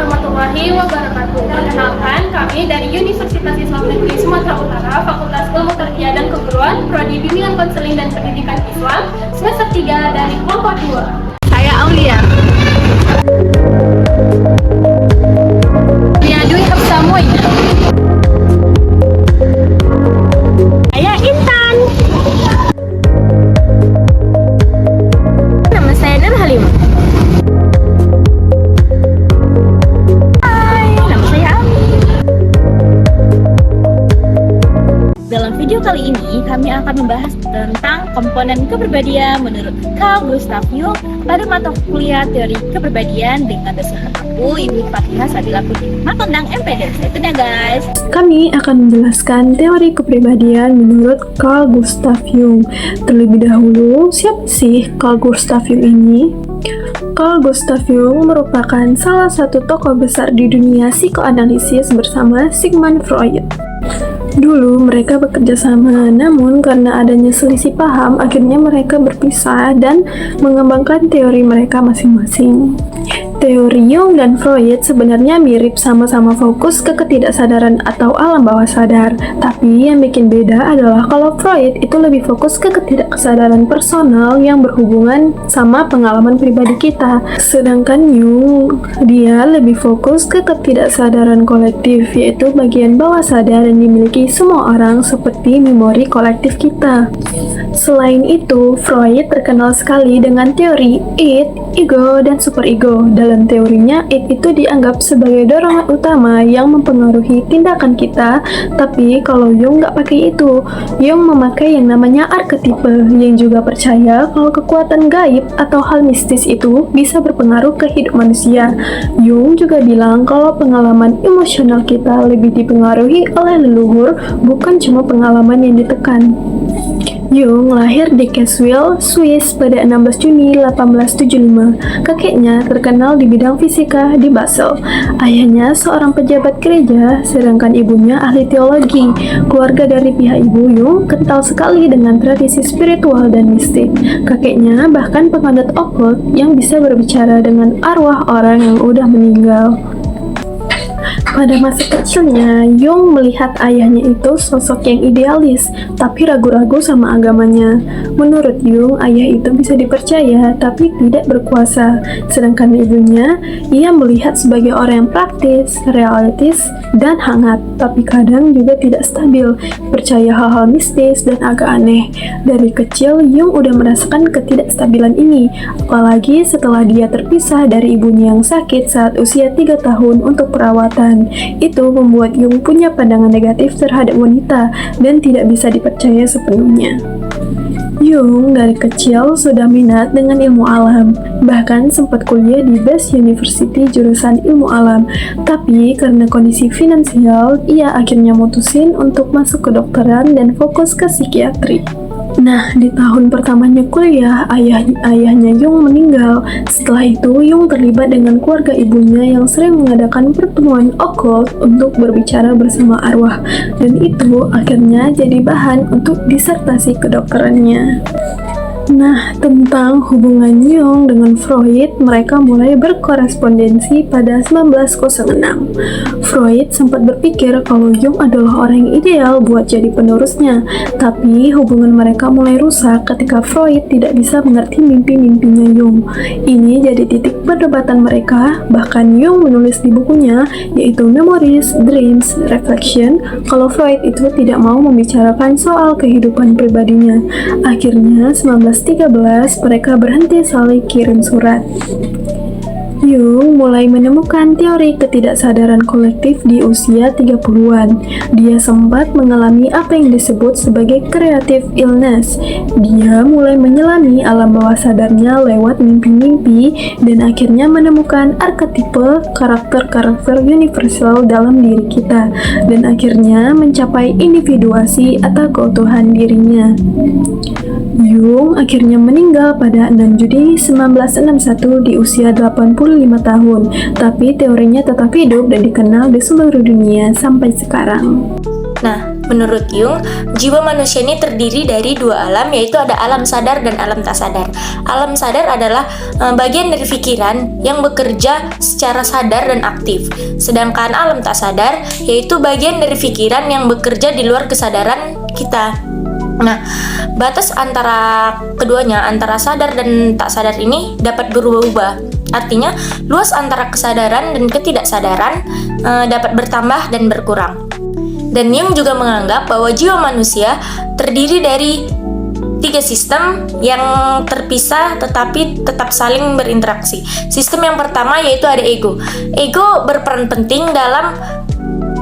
warahmatullahi wabarakatuh. Perkenalkan, kami dari Universitas Islam Negeri Sumatera Utara, Fakultas Ilmu Tarbiyah dan Keguruan, Prodi Bimbingan Konseling dan Pendidikan Islam, semester 3 dari kelompok 2. Saya Aulia. Ya, Dwi Hapsamoy. Saya Intan. Nama saya Nur Halimah. Hai, nama saya Ami. Dalam video kali ini, kami akan membahas tentang komponen kepribadian menurut Carl Gustav Jung pada mata kuliah teori kepribadian dengan dosen aku, Ibu Fatihah Sabila Putri Matondang MPD. Itu ya guys. Kami akan menjelaskan teori kepribadian menurut Carl Gustav Jung. Terlebih dahulu, siapa sih Carl Gustav Jung ini? Carl Gustav Jung merupakan salah satu tokoh besar di dunia psikoanalisis bersama Sigmund Freud. Dulu mereka bekerja sama, namun karena adanya selisih paham, akhirnya mereka berpisah dan mengembangkan teori mereka masing-masing. Teori Jung dan Freud sebenarnya mirip, sama-sama fokus ke ketidaksadaran atau alam bawah sadar. Tapi yang bikin beda adalah kalau Freud itu lebih fokus ke ketidaksadaran personal yang berhubungan sama pengalaman pribadi kita. Sedangkan Jung, dia lebih fokus ke ketidaksadaran kolektif, yaitu bagian bawah sadar yang dimiliki semua orang seperti memori kolektif kita. Selain itu, Freud terkenal sekali dengan teori id, ego, dan superego. Dalam teorinya, id itu dianggap sebagai dorongan utama yang mempengaruhi tindakan kita, tapi kalau Jung nggak pakai itu. Jung memakai yang namanya arketipe, yang juga percaya kalau kekuatan gaib atau hal mistis itu bisa berpengaruh ke hidup manusia. Jung juga bilang kalau pengalaman emosional kita lebih dipengaruhi oleh leluhur, bukan cuma pengalaman yang ditekan. Jung lahir di Caswil, Swiss pada 16 Juni 1875. Kakeknya terkenal di bidang fisika di Basel. Ayahnya seorang pejabat gereja, sedangkan ibunya ahli teologi. Keluarga dari pihak ibu Jung kental sekali dengan tradisi spiritual dan mistik. Kakeknya bahkan penganut occult yang bisa berbicara dengan arwah orang yang udah meninggal. Pada masa kecilnya, Jung melihat ayahnya itu sosok yang idealis, tapi ragu-ragu sama agamanya. Menurut Jung, ayah itu bisa dipercaya, tapi tidak berkuasa. Sedangkan ibunya, ia melihat sebagai orang yang praktis, realistis, dan hangat, tapi kadang juga tidak stabil, percaya hal-hal mistis dan agak aneh. Dari kecil, Jung udah merasakan ketidakstabilan ini, apalagi setelah dia terpisah dari ibunya yang sakit saat usia 3 tahun untuk perawatan. Itu membuat Jung punya pandangan negatif terhadap wanita dan tidak bisa dipercaya sepenuhnya. Jung dari kecil sudah minat dengan ilmu alam, bahkan sempat kuliah di Best University jurusan ilmu alam. Tapi karena kondisi finansial, ia akhirnya mutusin untuk masuk kedokteran dan fokus ke psikiatri. Nah, di tahun pertamanya kuliah, ayahnya Jung meninggal. Setelah itu, Jung terlibat dengan keluarga ibunya yang sering mengadakan pertemuan occult untuk berbicara bersama arwah. Dan itu akhirnya jadi bahan untuk disertasi kedokterannya. Nah, tentang hubungan Jung dengan Freud, mereka mulai berkorespondensi pada 1906. Freud sempat berpikir kalau Jung adalah orang yang ideal buat jadi penerusnya, tapi hubungan mereka mulai rusak ketika Freud tidak bisa mengerti mimpi-mimpinya Jung. Ini jadi titik perdebatan mereka, bahkan Jung menulis di bukunya, yaitu Memories, Dreams, Reflection, kalau Freud itu tidak mau membicarakan soal kehidupan pribadinya. Akhirnya, 1913 mereka berhenti saling kirim surat. Jung mulai menemukan teori ketidaksadaran kolektif di usia 30-an. Dia sempat mengalami apa yang disebut sebagai creative illness. Dia mulai menyelami alam bawah sadarnya lewat mimpi-mimpi dan akhirnya menemukan arketipe karakter-karakter universal dalam diri kita dan akhirnya mencapai individuasi atau keutuhan dirinya. Jung akhirnya meninggal pada 6 Juni 1961 di usia 85 tahun, tapi teorinya tetap hidup dan dikenal di seluruh dunia sampai sekarang. Nah, Menurut Jung, jiwa manusia ini terdiri dari dua alam, yaitu ada alam sadar dan alam tak sadar. Alam sadar adalah bagian dari pikiran yang bekerja secara sadar dan aktif. Sedangkan alam tak sadar yaitu bagian dari pikiran yang bekerja di luar kesadaran kita. Nah, batas antara keduanya, antara sadar dan tak sadar ini dapat berubah-ubah. Artinya, luas antara kesadaran dan ketidaksadaran dapat bertambah dan berkurang. Dan Jung juga menganggap bahwa jiwa manusia terdiri dari 3 sistem yang terpisah tetapi tetap saling berinteraksi. Sistem yang pertama yaitu ada ego. Ego berperan penting dalam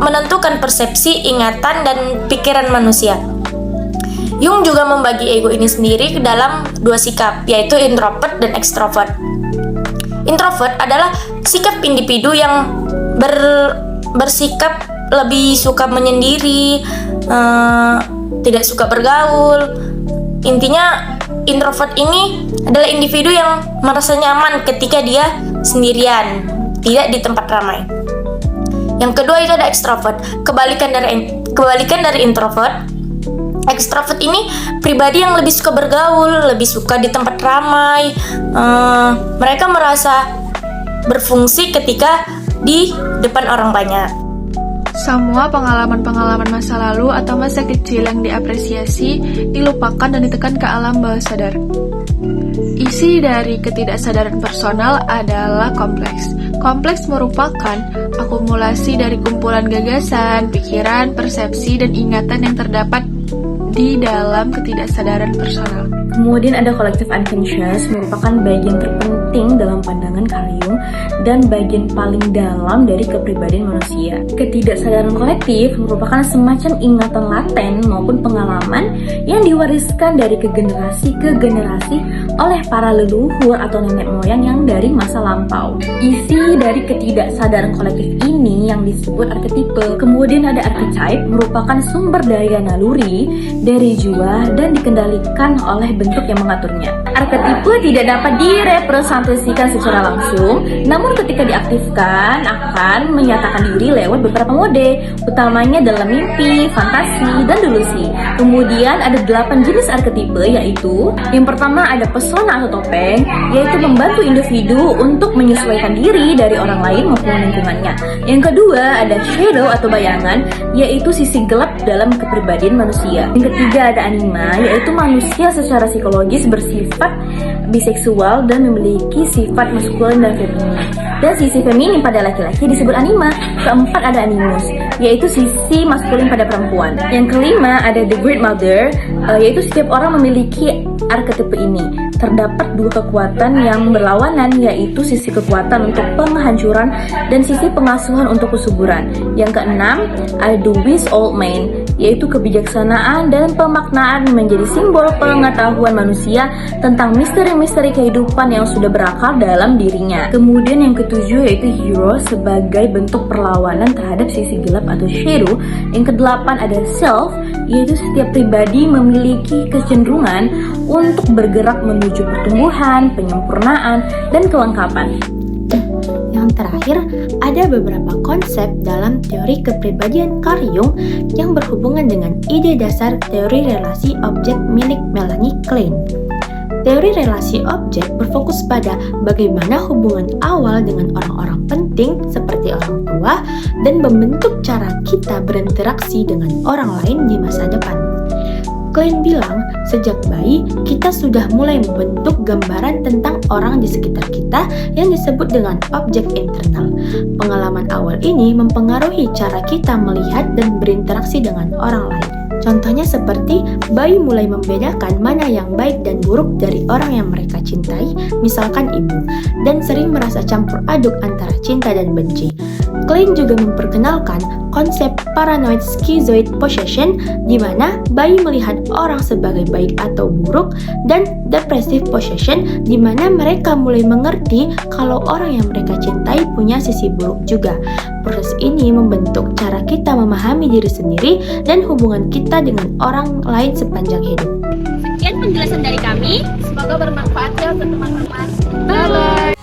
menentukan persepsi, ingatan, dan pikiran manusia. Jung juga membagi ego ini sendiri ke dalam 2 sikap, yaitu introvert dan extrovert. Introvert adalah sikap individu yang bersikap lebih suka menyendiri, tidak suka bergaul. Intinya introvert ini adalah individu yang merasa nyaman ketika dia sendirian, tidak di tempat ramai. Yang kedua itu ada extrovert. Kebalikan dari introvert, extrovert ini pribadi yang lebih suka bergaul, lebih suka di tempat ramai. Mereka merasa berfungsi ketika di depan orang banyak. Semua pengalaman-pengalaman masa lalu atau masa kecil yang diapresiasi, dilupakan dan ditekan ke alam bawah sadar. Isi dari ketidaksadaran personal adalah kompleks. Kompleks merupakan akumulasi dari kumpulan gagasan, pikiran, persepsi, dan ingatan yang terdapat di dalam ketidaksadaran personal. Kemudian ada collective unconscious, merupakan bagian terpenting dalam pandangan Carl Jung dan bagian paling dalam dari kepribadian manusia. Ketidaksadaran kolektif merupakan semacam ingatan laten maupun pengalaman yang diwariskan dari generasi ke generasi oleh para leluhur atau nenek moyang yang dari masa lampau. Isi dari ketidaksadaran kolektif ini yang disebut arketipe. Kemudian ada archetype, merupakan sumber daya naluri dari jiwa dan dikendalikan oleh bentuk yang mengaturnya. Arketipe tidak dapat direpresentasikan secara langsung, namun ketika diaktifkan akan menyatakan diri lewat beberapa mode, utamanya dalam mimpi, fantasi, dan delusi. Kemudian ada 8 jenis arketipe, yaitu yang pertama ada persona atau topeng, yaitu membantu individu untuk menyesuaikan diri dari orang lain maupun lingkungannya. Yang kedua ada shadow atau bayangan, yaitu sisi gelap dalam kepribadian manusia. Yang ketiga ada anima, yaitu manusia secara psikologis bersifat biseksual dan memiliki sifat maskulin dan feminin. Dan sisi feminin pada laki-laki disebut anima. Keempat ada animus, yaitu sisi maskulin pada perempuan. Yang kelima ada the great mother, yaitu setiap orang memiliki arketipe ini. Terdapat 2 kekuatan yang berlawanan, yaitu sisi kekuatan untuk penghancuran dan sisi pengasuhan untuk kesuburan. Yang keenam ada the wise old man, yaitu kebijaksanaan dan pemaknaan menjadi simbol pengetahuan manusia tentang misteri-misteri kehidupan yang sudah berakar dalam dirinya. Kemudian yang ketujuh yaitu hero sebagai bentuk perlawanan terhadap sisi gelap atau shadow. Yang kedelapan ada self, yaitu setiap pribadi memiliki kecenderungan untuk bergerak menuju pertumbuhan, penyempurnaan, dan kelengkapan. Yang terakhir, ada beberapa konsep dalam teori kepribadian Carl Jung yang berhubungan dengan ide dasar teori relasi objek milik Melanie Klein. Teori relasi objek berfokus pada bagaimana hubungan awal dengan orang-orang penting seperti orang tua dan membentuk cara kita berinteraksi dengan orang lain di masa depan. Klein bilang, sejak bayi, kita sudah mulai membentuk gambaran tentang orang di sekitar kita yang disebut dengan objek internal. Pengalaman awal ini mempengaruhi cara kita melihat dan berinteraksi dengan orang lain. Contohnya seperti bayi mulai membedakan mana yang baik dan buruk dari orang yang mereka cintai, misalkan ibu, dan sering merasa campur aduk antara cinta dan benci. Klein juga memperkenalkan konsep paranoid schizoid possession, di mana bayi melihat orang sebagai baik atau buruk, dan depressive possession, di mana mereka mulai mengerti kalau orang yang mereka cintai punya sisi buruk juga. Proses ini membentuk cara kita memahami diri sendiri dan hubungan kita dengan orang lain sepanjang hidup. Sekian penjelasan dari kami. Semoga bermanfaat ya untuk teman-teman. Bye-bye.